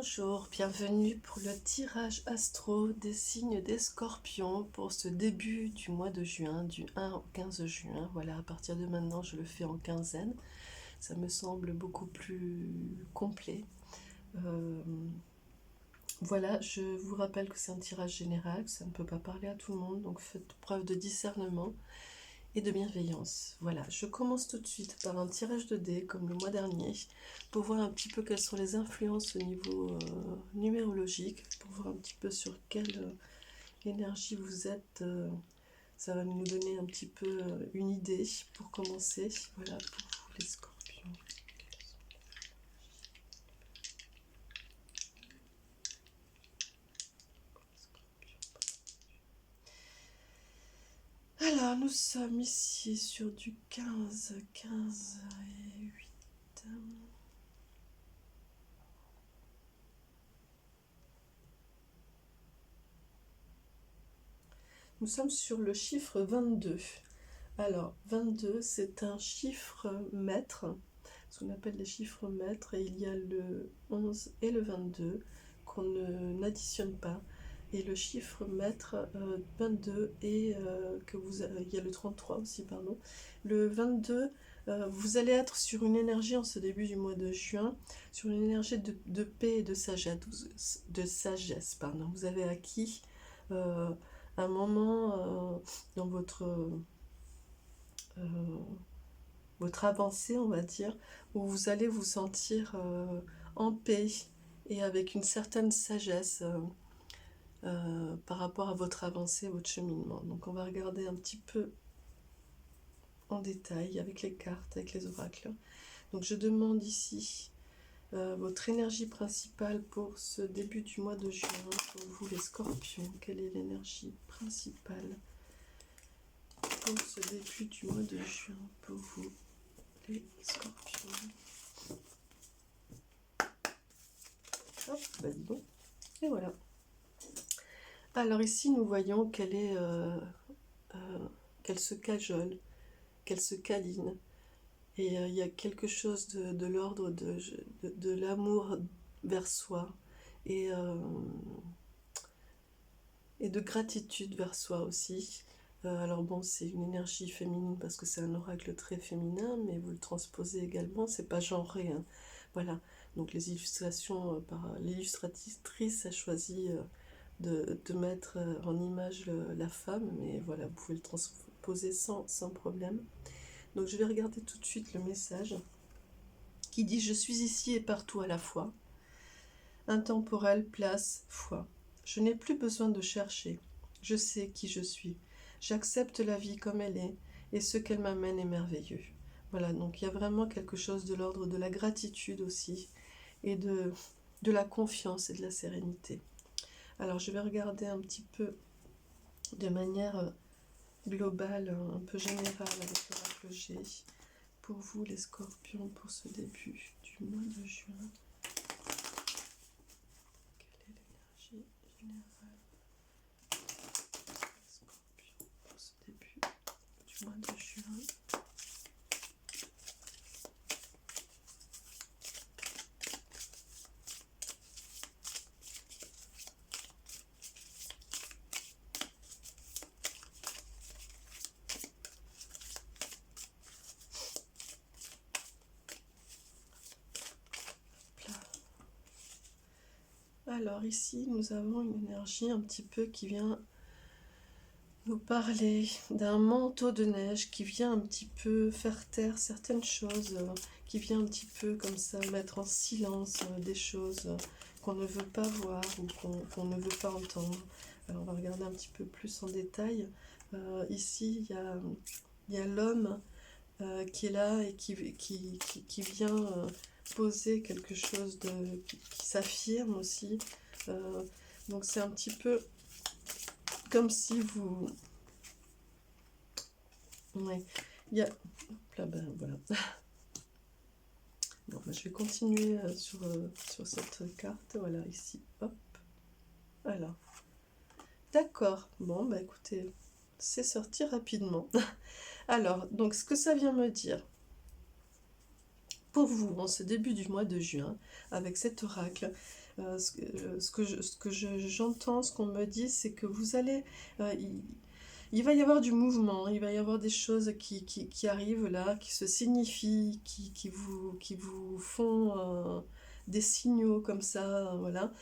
Bonjour, bienvenue pour le tirage astro des signes des Scorpions pour ce début du mois de juin, du 1 au 15 juin. Voilà, à partir de maintenant, je le fais en quinzaine. Ça me semble beaucoup plus complet. Voilà, je vous rappelle que c'est un tirage général, que ça ne peut pas parler à tout le monde, donc faites preuve de discernement et de bienveillance. Voilà, je commence tout de suite par un tirage de dés comme le mois dernier pour voir un petit peu quelles sont les influences au niveau numérologique, pour voir un petit peu sur quelle énergie vous êtes. Ça va nous donner un petit peu une idée pour commencer. Voilà, pour vous les Scorpions. Alors, nous sommes ici sur du 15 et 8. Nous sommes sur le chiffre 22. Alors, 22, c'est un chiffre maître, ce qu'on appelle les chiffres maîtres, et il y a le 11 et le 22 qu'on n'additionne pas. Et le chiffre maître 22 et il y a le 33 aussi, pardon. Le 22, vous allez être sur une énergie en ce début du mois de juin, sur une énergie de paix et de sagesse, pardon. Vous avez acquis un moment dans votre avancée, on va dire, où vous allez vous sentir en paix et avec une certaine sagesse par rapport à votre avancée, votre cheminement. Donc on va regarder un petit peu en détail avec les cartes, avec les oracles. Donc je demande ici votre énergie principale pour ce début du mois de juin, pour vous les Scorpions. Quelle est l'énergie principale pour ce début du mois de juin pour vous les Scorpions? Hop, bah dis donc. Et voilà. Alors ici, nous voyons qu'elle se cajole, qu'elle se câline. Et il y a quelque chose de l'ordre de l'amour vers soi et de gratitude vers soi aussi. Alors bon, c'est une énergie féminine parce que c'est un oracle très féminin, mais vous le transposez également, c'est pas genré, hein. Voilà, donc les illustrations, l'illustratrice a choisi de mettre en image la femme, mais voilà, vous pouvez le transposer sans problème. Donc je vais regarder tout de suite le message qui dit « Je suis ici et partout à la fois. Intemporel, place, foi. Je n'ai plus besoin de chercher. Je sais qui je suis. J'accepte la vie comme elle est et ce qu'elle m'amène est merveilleux. » Voilà, donc il y a vraiment quelque chose de l'ordre de la gratitude aussi et de la confiance et de la sérénité. Alors je vais regarder un petit peu de manière globale, un peu générale avec l'oracle G pour vous les Scorpions pour ce début du mois de juin. Quelle est l'énergie générale des Scorpions pour ce début du mois de juin? Alors ici, nous avons une énergie un petit peu qui vient nous parler d'un manteau de neige qui vient un petit peu faire taire certaines choses, qui vient un petit peu comme ça mettre en silence des choses qu'on ne veut pas voir ou qu'on ne veut pas entendre. Alors on va regarder un petit peu plus en détail. Ici, il y a l'homme qui est là et qui vient poser quelque chose qui s'affirme aussi. Donc c'est un petit peu comme si vous... Ouais, il y a... Hop là, ben voilà. Bon, ben, je vais continuer sur cette carte. Voilà, ici. Hop. Voilà. D'accord. Bon, bah écoutez, c'est sorti rapidement. Alors, donc ce que ça vient me dire, pour vous, en ce début du mois de juin, avec cet oracle, J'entends, ce qu'on me dit, c'est que vous allez... il va y avoir du mouvement, il va y avoir des choses qui arrivent là, qui se signifient, qui vous font des signaux comme ça, voilà.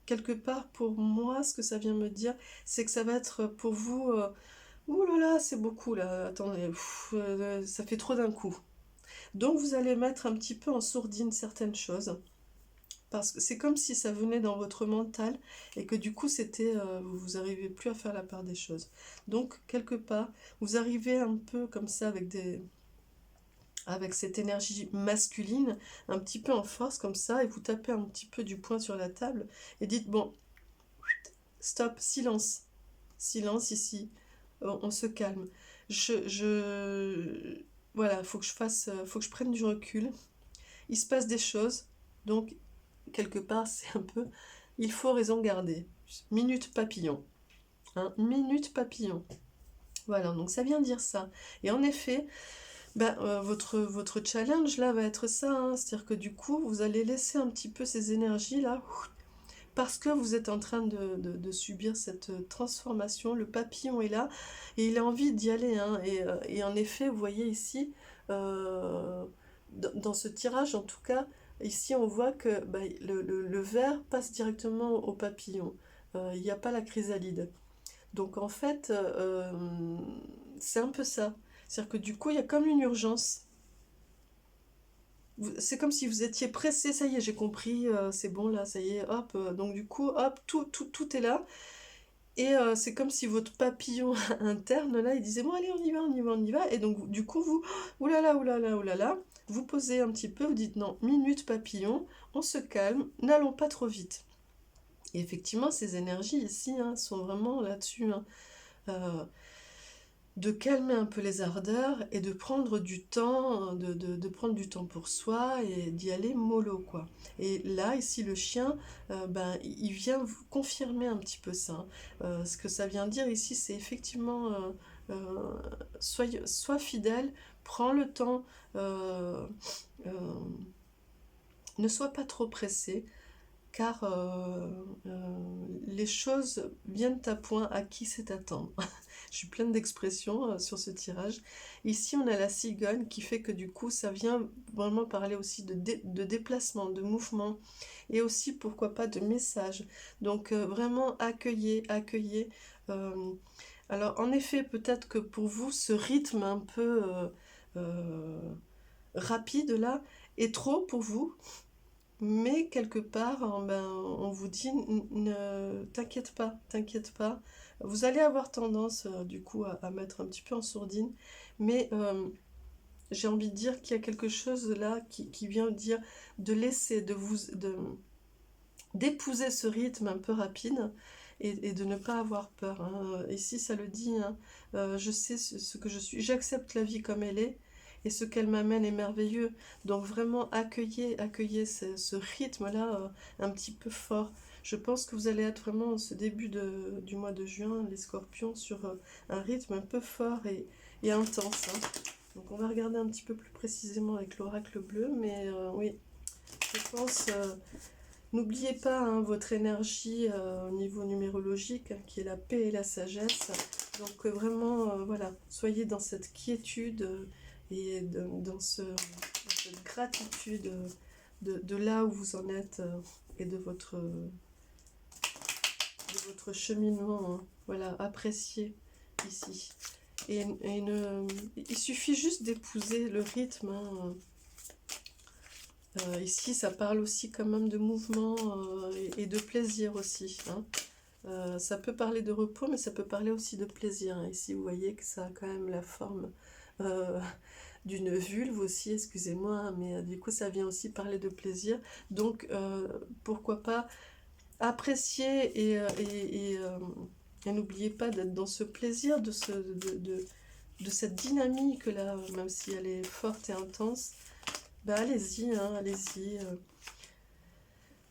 Quelque part, pour moi, ce que ça vient me dire, c'est que ça va être pour vous... ouh là là, c'est beaucoup là, attendez, ça fait trop d'un coup. Donc vous allez mettre un petit peu en sourdine certaines choses. Parce que c'est comme si ça venait dans votre mental et que du coup c'était vous n'arrivez plus à faire la part des choses. Donc quelque part, vous arrivez un peu comme ça avec cette énergie masculine, un petit peu en force comme ça, et vous tapez un petit peu du poing sur la table et dites bon, stop, silence. Silence ici, on se calme. Voilà, faut que je prenne du recul. Il se passe des choses, donc quelque part, c'est un peu... Il faut raison garder. Minute papillon. Hein, minute papillon. Voilà, donc ça vient dire ça. Et en effet, votre challenge là va être ça. Hein, c'est-à-dire que du coup, vous allez laisser un petit peu ces énergies là, parce que vous êtes en train de subir cette transformation. Le papillon est là et il a envie d'y aller. Hein, et en effet, vous voyez ici, dans ce tirage en tout cas, ici on voit que le ver passe directement au papillon. Il n'y a pas la chrysalide. Donc en fait, c'est un peu ça. C'est-à-dire que du coup, il y a comme une urgence. C'est comme si vous étiez pressé, ça y est, j'ai compris, c'est bon là, ça y est, hop. Donc du coup, hop, tout est là. Et c'est comme si votre papillon interne, là, il disait, bon allez, on y va, on y va, on y va. Et donc du coup, vous, oulala, oulala, oulala, vous posez un petit peu, vous dites, non, minute papillon, on se calme, n'allons pas trop vite. Et effectivement, ces énergies ici hein, sont vraiment là-dessus. Hein. De calmer un peu les ardeurs et de prendre du temps, de prendre du temps pour soi et d'y aller mollo, quoi. Et là, ici, le chien, il vient confirmer un petit peu ça. Ce que ça vient dire ici, c'est effectivement, sois fidèle, prends le temps, ne sois pas trop pressé, car les choses viennent à point à qui sait attendre. Je suis pleine d'expressions sur ce tirage. Ici, on a la cigogne qui fait que du coup, ça vient vraiment parler aussi de déplacement, de mouvement et aussi, pourquoi pas, de message. Donc, vraiment, accueillez. Alors, en effet, peut-être que pour vous, ce rythme un peu rapide là est trop pour vous. Mais quelque part, on vous dit, ne t'inquiète pas. Vous allez avoir tendance, du coup, à mettre un petit peu en sourdine. Mais j'ai envie de dire qu'il y a quelque chose là qui vient dire de laisser, d'épouser ce rythme un peu rapide et de ne pas avoir peur. Hein. Ici, ça le dit, hein, je sais ce que je suis, j'accepte la vie comme elle est. Et ce qu'elle m'amène est merveilleux. Donc vraiment, accueillez ce rythme-là un petit peu fort. Je pense que vous allez être vraiment en ce début du mois de juin, les scorpions, sur un rythme un peu fort et intense. Hein. Donc on va regarder un petit peu plus précisément avec l'oracle bleu. Mais oui, je pense... n'oubliez pas hein, votre énergie au niveau numérologique, hein, qui est la paix et la sagesse. Donc vraiment, voilà, soyez dans cette quiétude et dans cette gratitude de là où vous en êtes et de votre cheminement. Hein. Voilà, appréciez ici. Il suffit juste d'épouser le rythme. Hein. Ici, ça parle aussi quand même de mouvement et de plaisir aussi. Hein. Ça peut parler de repos, mais ça peut parler aussi de plaisir. Hein. Ici, vous voyez que ça a quand même la forme d'une vulve aussi, excusez-moi, mais du coup, ça vient aussi parler de plaisir. Donc, pourquoi pas apprécier et n'oubliez pas d'être dans ce plaisir, de cette dynamique-là, même si elle est forte et intense. Allez-y, hein, allez-y.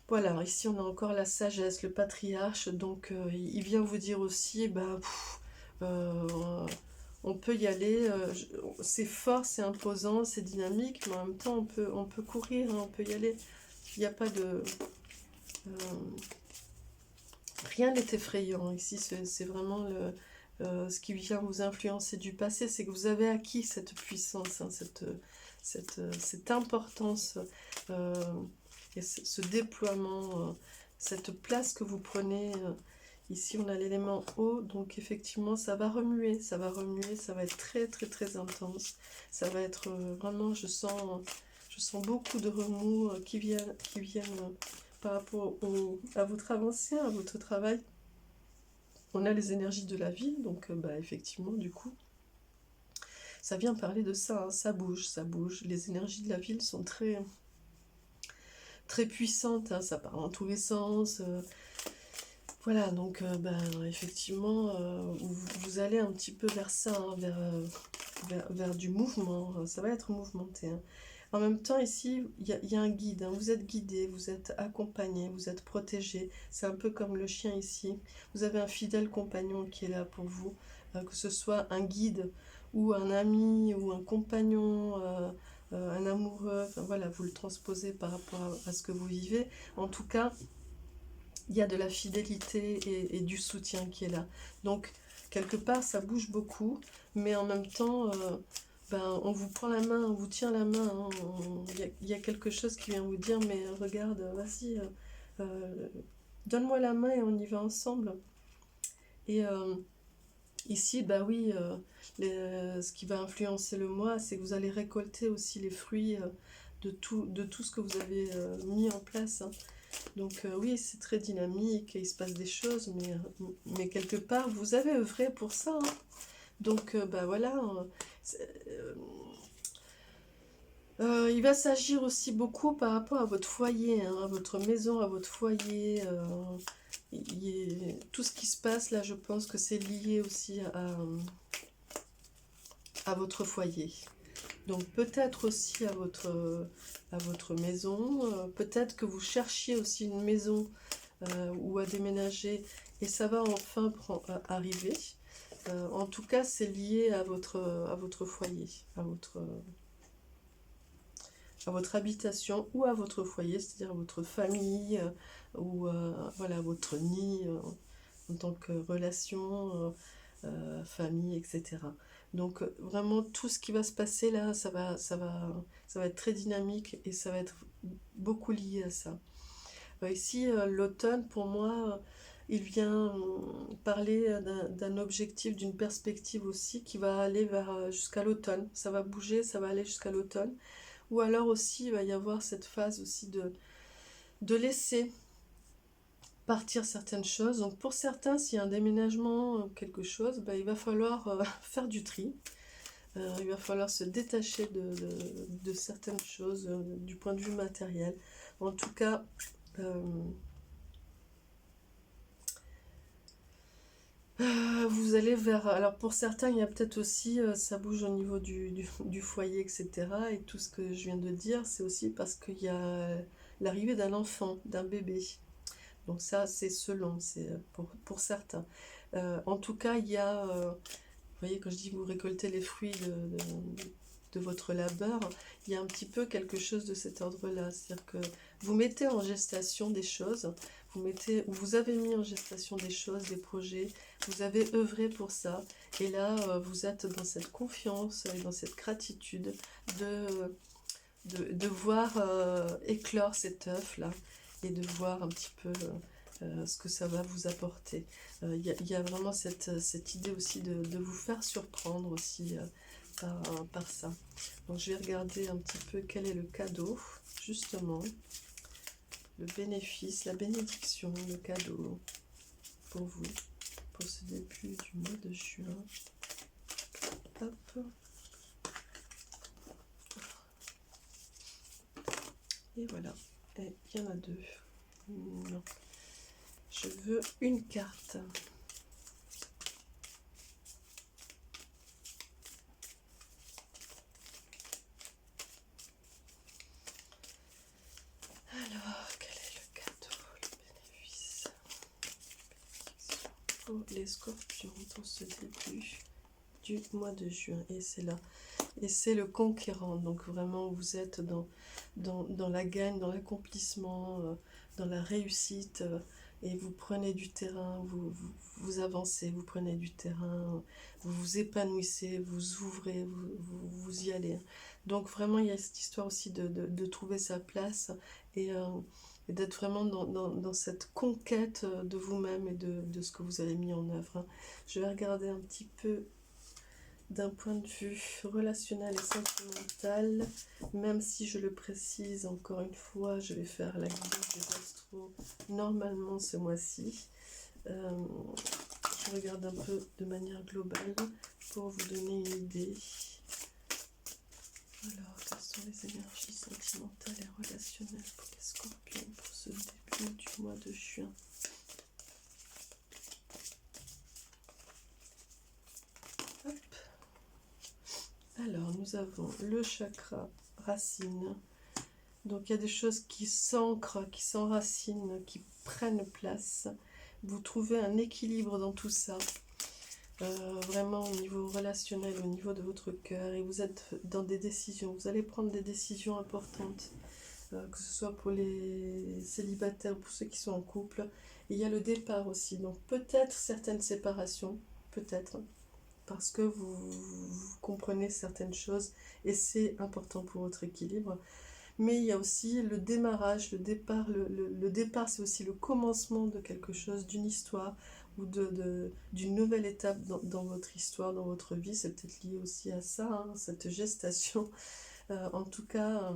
Voilà, ici on a encore la sagesse, le patriarche, donc il vient vous dire aussi, on peut y aller, c'est fort, c'est imposant, c'est dynamique, mais en même temps on peut courir, hein, on peut y aller. il n'y a pas de... rien n'est effrayant. Ici, c'est vraiment ce qui vient vous influencer du passé, c'est que vous avez acquis cette puissance, hein, cette importance, et ce déploiement, cette place que vous prenez. Ici, on a l'élément eau, donc effectivement, ça va remuer, ça va être très, très, très intense. Ça va être vraiment, je sens beaucoup de remous qui viennent par rapport à votre avancée, à votre travail. On a les énergies de la ville, donc effectivement, du coup, ça vient parler de ça, hein, ça bouge, ça bouge. Les énergies de la ville sont très, très puissantes, hein, ça part dans tous les sens. Voilà, donc effectivement, vous allez un petit peu vers ça, hein, vers du mouvement, ça va être mouvementé. Hein. En même temps, ici, il y a un guide, hein, vous êtes guidé, vous êtes accompagné, vous êtes protégé. C'est un peu comme le chien ici. Vous avez un fidèle compagnon qui est là pour vous, que ce soit un guide ou un ami ou un compagnon, un amoureux. Enfin, voilà, vous le transposez par rapport à ce que vous vivez. En tout cas, il y a de la fidélité et du soutien qui est là. Donc, quelque part, ça bouge beaucoup, mais en même temps, on vous prend la main, on vous tient la main. Hein, il y a quelque chose qui vient vous dire, mais regarde, vas-y, donne-moi la main et on y va ensemble. Et ici, oui, ce qui va influencer le mois, c'est que vous allez récolter aussi les fruits de tout ce que vous avez mis en place. Hein. Donc oui, c'est très dynamique et il se passe des choses, mais quelque part, vous avez œuvré pour ça. Hein. Donc voilà, il va s'agir aussi beaucoup par rapport à votre foyer, hein, à votre maison, à votre foyer. Tout ce qui se passe là, je pense que c'est lié aussi à votre foyer. Donc peut-être aussi à votre maison, peut-être que vous cherchiez aussi une maison ou à déménager et ça va enfin arriver. En tout cas, c'est lié à votre foyer, à votre habitation ou à votre foyer, c'est-à-dire à votre famille ou voilà, votre nid en tant que relation, famille, etc. Donc vraiment tout ce qui va se passer là, ça va être très dynamique et ça va être beaucoup lié à ça. Ici, l'automne, pour moi, il vient parler d'un objectif, d'une perspective aussi qui va aller jusqu'à l'automne. Ça va bouger, ça va aller jusqu'à l'automne. Ou alors aussi, il va y avoir cette phase aussi de laisser partir certaines choses. Donc pour certains, s'il y a un déménagement, quelque chose, il va falloir faire du tri. Il va falloir se détacher de certaines choses du point de vue matériel. En tout cas, vous allez vers... Alors pour certains, il y a peut-être aussi, ça bouge au niveau du foyer, etc. Et tout ce que je viens de dire, c'est aussi parce qu'il y a l'arrivée d'un enfant, d'un bébé. Donc ça, c'est selon, c'est pour certains. En tout cas, il y a... vous voyez, quand je dis vous récoltez les fruits de votre labeur, il y a un petit peu quelque chose de cet ordre-là. C'est-à-dire que vous mettez en gestation des choses, vous avez mis en gestation des choses, des projets, vous avez œuvré pour ça, et là, vous êtes dans cette confiance et dans cette gratitude de voir éclore cet œuf-là, et de voir un petit peu ce que ça va vous apporter. Il y a vraiment cette idée aussi de vous faire surprendre aussi par ça. Donc je vais regarder un petit peu quel est le cadeau, justement, le bénéfice, la bénédiction, le cadeau pour vous, pour ce début du mois de juin. Hop. Et voilà. Et il y en a deux. Non. Je veux une carte. Alors, quel est le cadeau, le bénéfice pour les scorpions dans ce début du mois de juin? Et c'est là. Et c'est le conquérant, donc vraiment vous êtes dans la gagne, dans l'accomplissement, dans la réussite, et vous prenez du terrain, vous avancez, vous prenez du terrain, vous vous épanouissez, vous ouvrez, vous y allez. Donc vraiment il y a cette histoire aussi de trouver sa place et d'être vraiment dans cette conquête de vous-même et de ce que vous avez mis en œuvre. Je vais regarder un petit peu d'un point de vue relationnel et sentimental, même si je le précise encore une fois, je vais faire la guidance des astros normalement ce mois-ci. Je regarde un peu de manière globale pour vous donner une idée. Alors, quelles sont les énergies sentimentales et relationnelles pour les scorpions pour ce début du mois de juin? Hop. Alors, nous avons le chakra racine. Donc, il y a des choses qui s'ancrent, qui s'enracinent, qui prennent place. Vous trouvez un équilibre dans tout ça. Vraiment au niveau relationnel, au niveau de votre cœur. Et vous êtes dans des décisions. Vous allez prendre des décisions importantes. Que ce soit pour les célibataires ou pour ceux qui sont en couple. Et il y a le départ aussi. Donc, peut-être certaines séparations. Peut-être. Parce que vous comprenez certaines choses et c'est important pour votre équilibre. Mais il y a aussi le démarrage, le départ. Le départ, c'est aussi le commencement de quelque chose, d'une histoire ou d'une nouvelle étape dans votre histoire, dans votre vie. C'est peut-être lié aussi à ça, hein, cette gestation. En tout cas,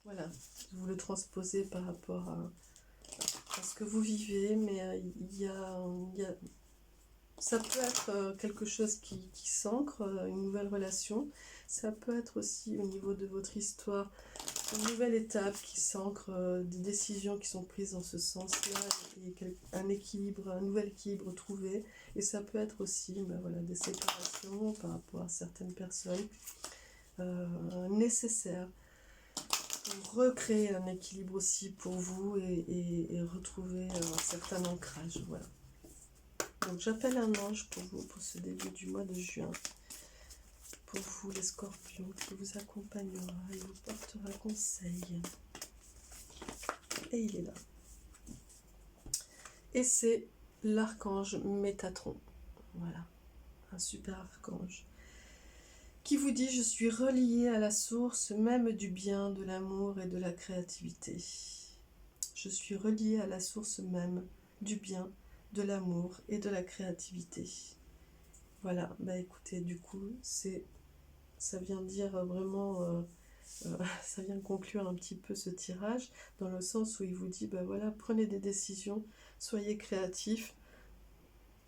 voilà, vous le transposez par rapport à ce que vous vivez, mais il y a ça peut être quelque chose qui s'ancre, une nouvelle relation. Ça peut être aussi au niveau de votre histoire, une nouvelle étape qui s'ancre, des décisions qui sont prises dans ce sens-là, et un équilibre, un nouvel équilibre trouvé. Et ça peut être aussi voilà, des séparations par rapport à certaines personnes nécessaires pour recréer un équilibre aussi pour vous et retrouver un certain ancrage. Voilà. Donc j'appelle un ange pour vous, pour ce début du mois de juin. Pour vous les scorpions, qui vous accompagnera et vous portera conseil. Et il est là. Et c'est l'archange Métatron. Voilà, un super archange. Qui vous dit, je suis relié à la source même du bien, de l'amour et de la créativité. Je suis relié à la source même du bien, de l'amour et de la créativité. Voilà, bah écoutez, du coup, ça vient dire vraiment, ça vient conclure un petit peu ce tirage, dans le sens où il vous dit, bah voilà, prenez des décisions, soyez créatifs.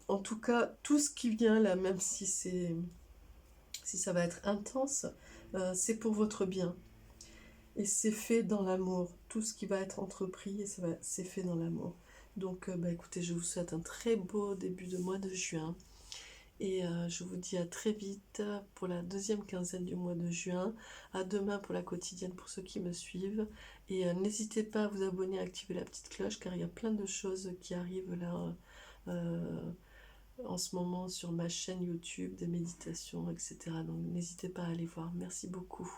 En tout cas, tout ce qui vient là, même si ça va être intense, c'est pour votre bien. Et c'est fait dans l'amour. Tout ce qui va être entrepris, c'est fait dans l'amour. Donc, bah écoutez, je vous souhaite un très beau début de mois de juin. Et je vous dis à très vite pour la deuxième quinzaine du mois de juin. À demain pour la quotidienne pour ceux qui me suivent. Et n'hésitez pas à vous abonner, à activer la petite cloche car il y a plein de choses qui arrivent là en ce moment sur ma chaîne YouTube, des méditations, etc. Donc n'hésitez pas à aller voir. Merci beaucoup.